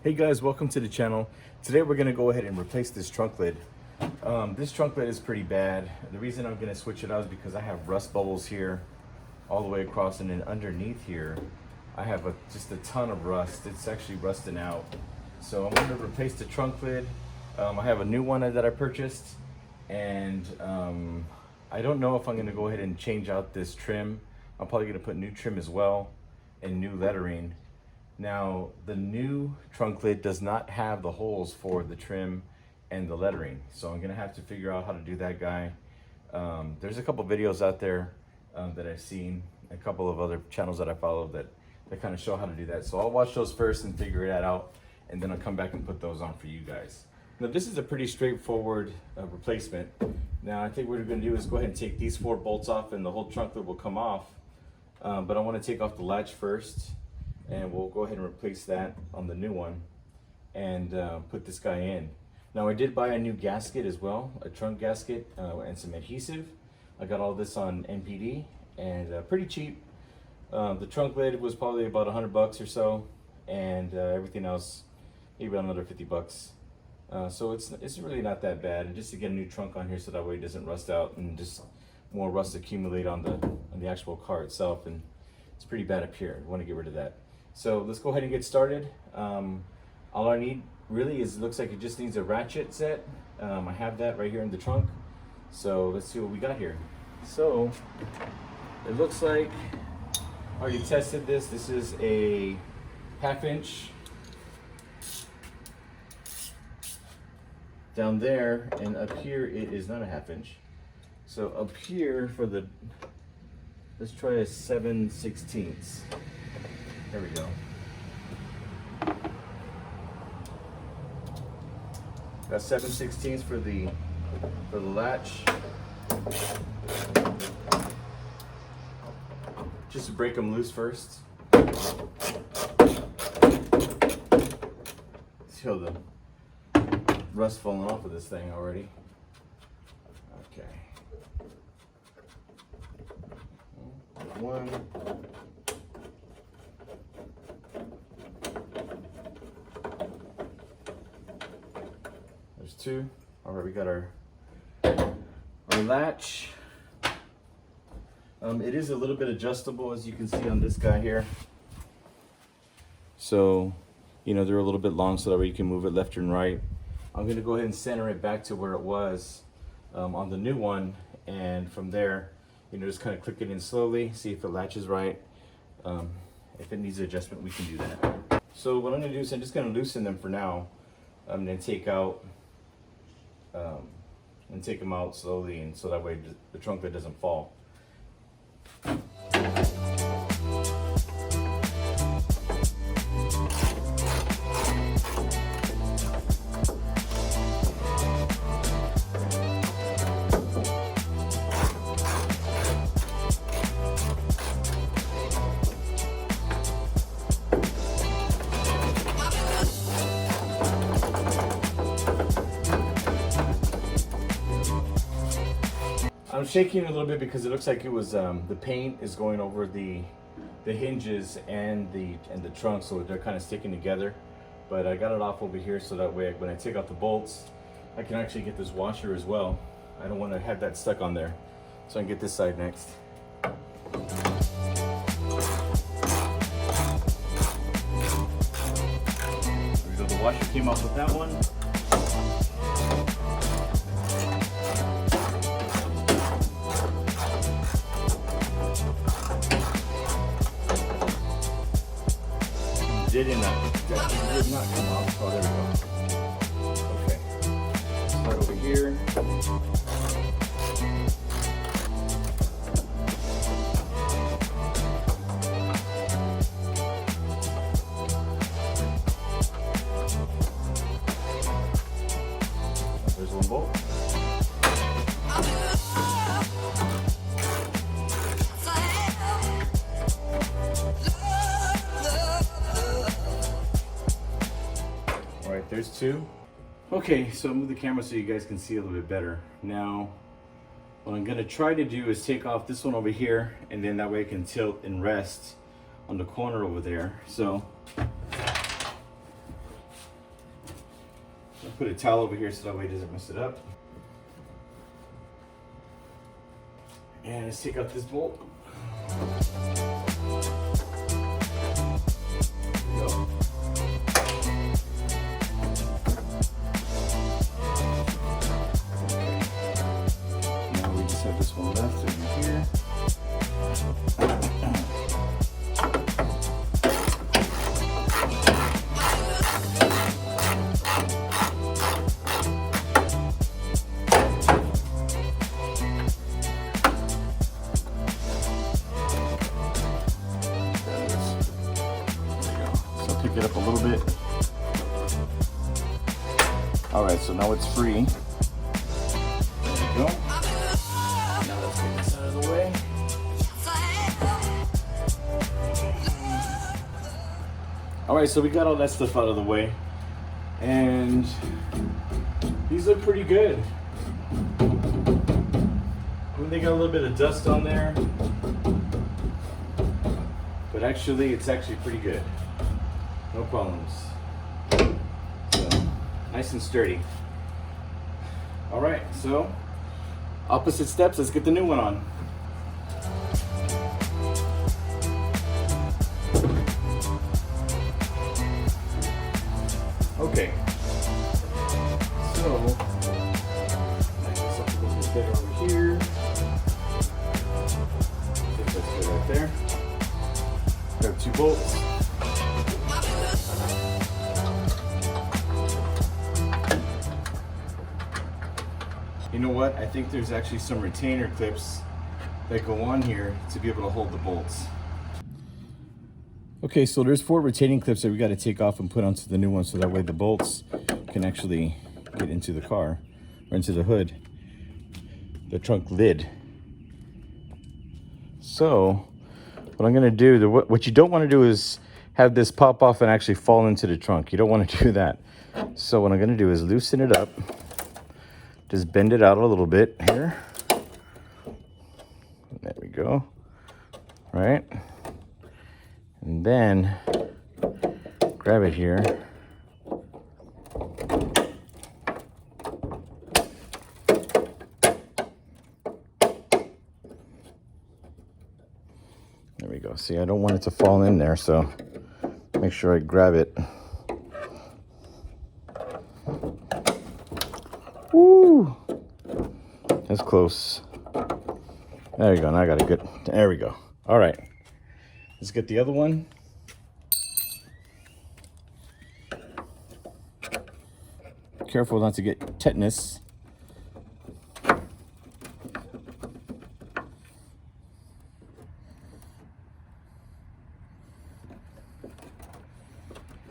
Hey guys, welcome to the channel. Today we're gonna go ahead and replace this trunk lid. This trunk lid is pretty bad. The reason I'm gonna switch it out is because I have rust bubbles here all the way across, and then underneath here I have just a ton of rust. It's actually rusting out. So I'm gonna replace the trunk lid. I have a new one that I purchased, and I don't know if I'm gonna go ahead and change out this trim. I'm probably gonna put new trim as well and new lettering. Now, the new trunk lid does not have the holes for the trim and the lettering, so I'm gonna have to figure out how to do that, guy. There's a couple videos out there that I've seen, a couple of other channels that I follow that kind of show how to do that. So I'll watch those first and figure that out, and then I'll come back and put those on for you guys. Now, this is a pretty straightforward replacement. Now, I think what we're gonna do is go ahead and take these 4 bolts off, and the whole trunk lid will come off. But I wanna take off the latch first, and we'll go ahead and replace that on the new one and put this guy in. Now, I did buy a new gasket as well, a trunk gasket and some adhesive. I got all this on NPD and pretty cheap. The trunk lid was probably about 100 bucks or so, and everything else maybe about another 50 bucks. So it's really not that bad. And just to get a new trunk on here so that way it doesn't rust out and just more rust accumulate on the actual car itself, and it's pretty bad up here. I want to get rid of that. So let's go ahead and get started. All I need really is, it looks like it just needs a ratchet set. I have that right here in the trunk. So let's see what we got here. So it looks like I already tested this. This is a 1/2 inch down there, and up here it is not a 1/2 inch. So up here for the, let's try a 7/16. There we go. Got 7/16 for the latch. Just to break them loose first. Feel the rust falling off of this thing already. Okay. One. There's 2. All right, we got our latch. It is a little bit adjustable, as you can see on this guy here. So, you know, they're a little bit long, so that way you can move it left and right. I'm gonna go ahead and center it back to where it was on the new one, and from there, you know, just kind of click it in slowly, see if it latches right. If it needs adjustment, we can do that. So what I'm gonna do is I'm just gonna loosen them for now. I'm gonna take them out slowly, and so that way the trunk lid doesn't fall. I'm shaking it a little bit because it looks like it was the paint is going over the hinges and the trunk, so they're kind of sticking together. But I got it off over here, so that way when I take out the bolts, I can actually get this washer as well. I don't want to have that stuck on there, so I can get this side next. There we go. The washer came off with that one. Did not come off. Oh, there we go. Okay. Start over here. There's one bolt. There's 2. Okay, so I'll move the camera so you guys can see a little bit better. Now, what I'm gonna try to do is take off this one over here, and then that way I can tilt and rest on the corner over there. So put a towel over here so that way it doesn't mess it up. And let's take out this bolt. There we go. Now we just have this one left over here. Pick it up a little bit. All right, so now it's free. There we go. Now let's get this out of the way. All right, so we got all that stuff out of the way, and these look pretty good. I mean, they got a little bit of dust on there, but actually, it's actually pretty good. No problems. So, nice and sturdy. All right, so opposite steps. Let's get the new one on. Okay. So, back this up a little bit better over here. I think that's good right there. Grab 2 bolts. You know what? I think there's actually some retainer clips that go on here to be able to hold the bolts. Okay, so there's 4 retaining clips that we got to take off and put onto the new one so that way the bolts can actually get into the car or into the hood, the trunk lid. So what I'm going to do, what you don't want to do is have this pop off and actually fall into the trunk. You don't want to do that. So what I'm going to do is loosen it up. Just bend it out a little bit here. There we go. Right. And then grab it here. There we go. See, I don't want it to fall in there, so make sure I grab it. Woo! That's close. There you go. Now I got it good. There we go. All right. Let's get the other one. Careful not to get tetanus.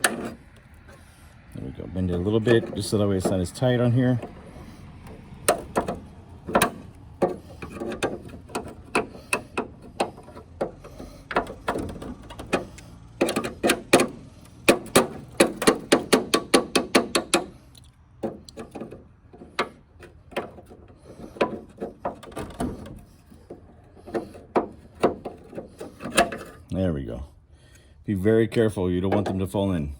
There we go. Bend it a little bit just so that way it's not as tight on here. There we go. Be very careful. You don't want them to fall in.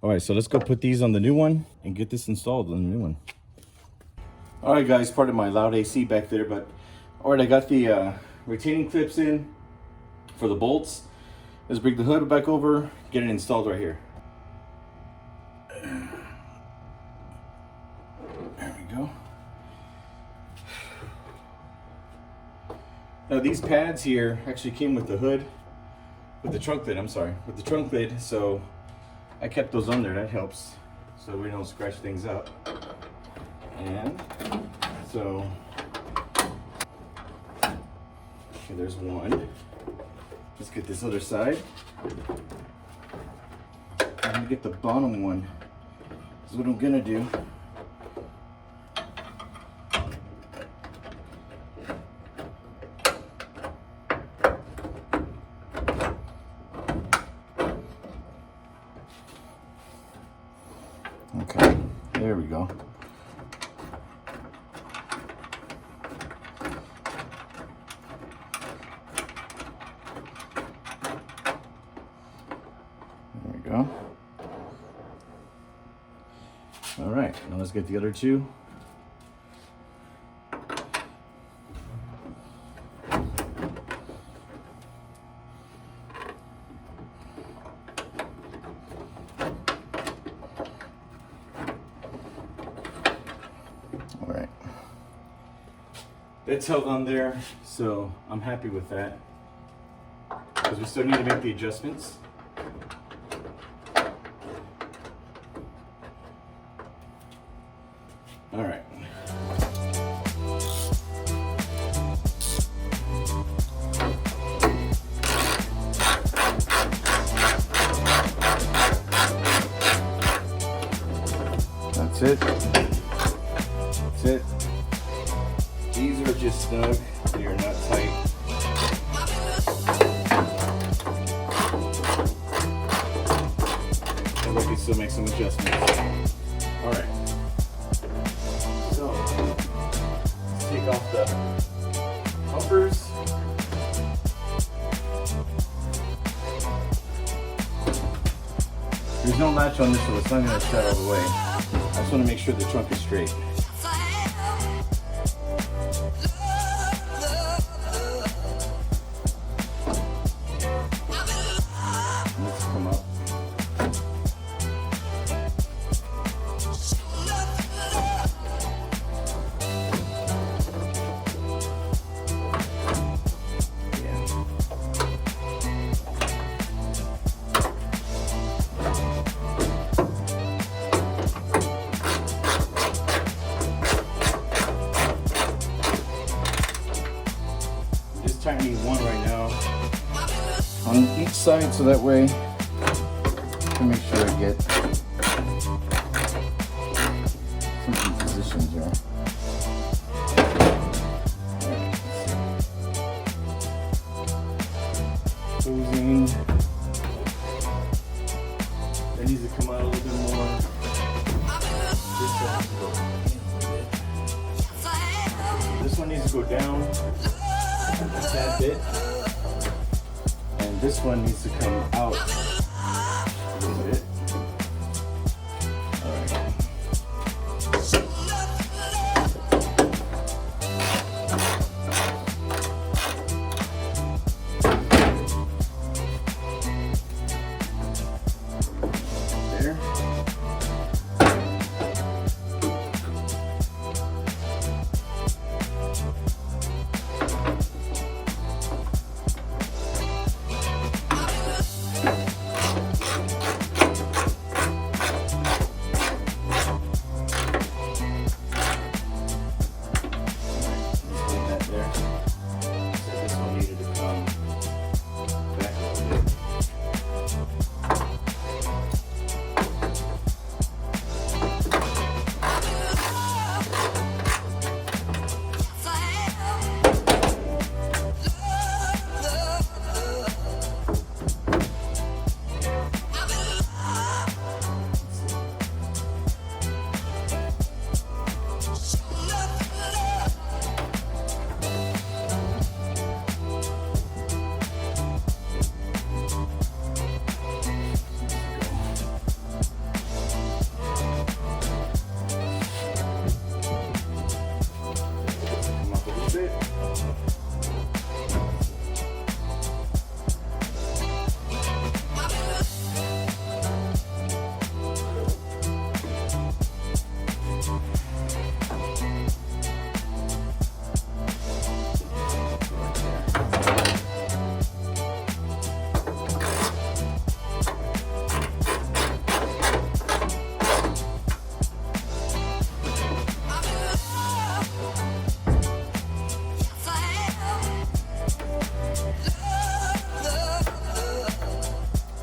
All right, so let's go put these on the new one and get this installed on the new one. All right, guys, pardon my loud AC back there, but all right, I got the retaining clips in for the bolts. Let's bring the hood back over, get it installed right here. There we go. Now these pads here actually came with the hood. With the trunk lid, I'm sorry, with the trunk lid, so I kept those on there. That helps so we don't scratch things up. And so, okay, there's one. Let's get this other side. I'm gonna get the bottom one. This is what I'm gonna do. Okay, there we go. There we go. All right. Now let's get the other two. All right. That's held on there, so I'm happy with that. Because we still need to make the adjustments. All right. That's it. That's it. These are just snug. They are not tight. And we can still make some adjustments. All right. So let's take off the bumpers. There's no latch on this, so it's not going to shut all the way. I just want to make sure the trunk is straight. Let's come up. Tightening one right now on each side, so that way to make sure I get some positions here. Closing. That needs to come out a little bit more. This one needs to go down a tad bit, and this one needs to come out a little bit. All right. There.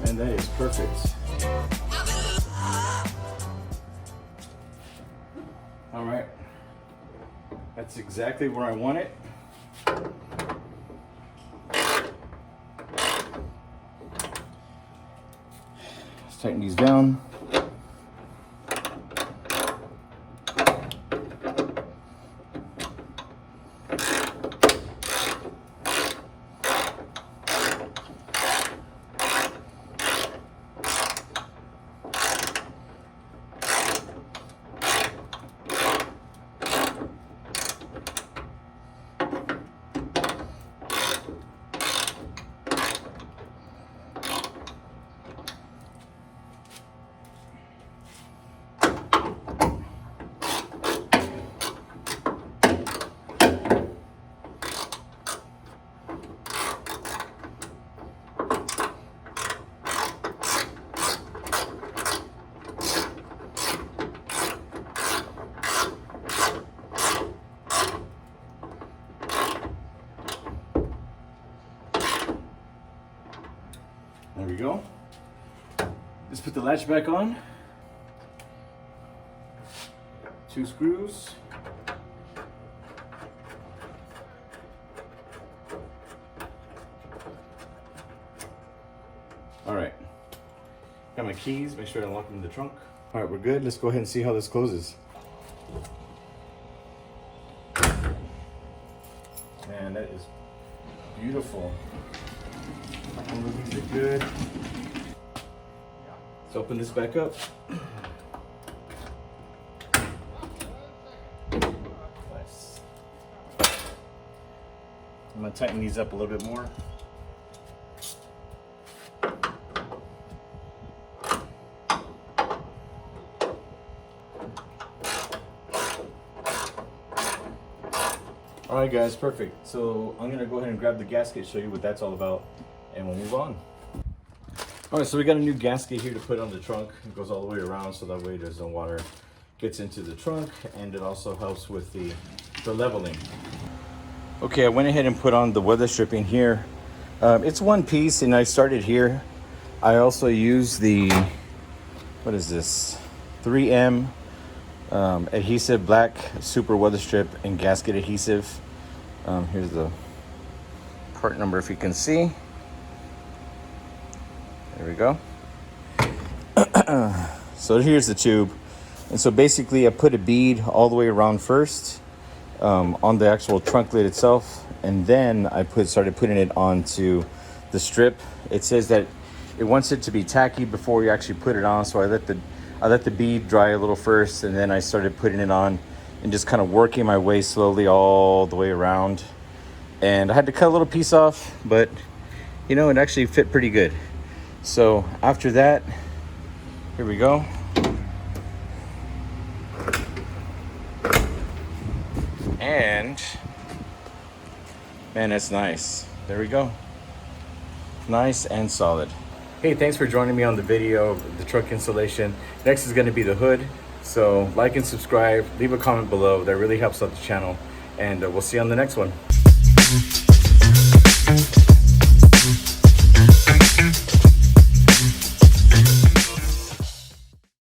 And that is perfect. All right, that's exactly where I want it. Let's tighten these down. There we go. Just put the latch back on. 2 screws. All right. Got my keys. Make sure I lock them in the trunk. All right, we're good. Let's go ahead and see how this closes. Man, that is beautiful. All of these are good. Let's open this back up. Nice. I'm gonna tighten these up a little bit more. All right, guys, perfect. So I'm gonna go ahead and grab the gasket, show you what that's all about, and we'll move on. All right, so we got a new gasket here to put on the trunk. It goes all the way around, so that way there's no water gets into the trunk, and it also helps with the leveling. Okay, I went ahead and put on the Weatherstripping here. It's one piece, and I started here. I also use the, what is this? 3M adhesive, black super weather strip and gasket adhesive. Here's the part number if you can see. There we go. So here's the tube. And so basically I put a bead all the way around first on the actual trunk lid itself, and then I started putting it onto the strip. It says that it wants it to be tacky before you actually put it on, so I let the bead dry a little first, and then I started putting it on and just kind of working my way slowly all the way around. And I had to cut a little piece off, but you know, it actually fit pretty good. So after that, here we go. And man, that's nice. There we go. Nice and solid. Hey, thanks for joining me on the video of the truck installation. Next is going to be the hood. So like and subscribe, leave a comment below. That really helps out the channel. And we'll see you on the next one.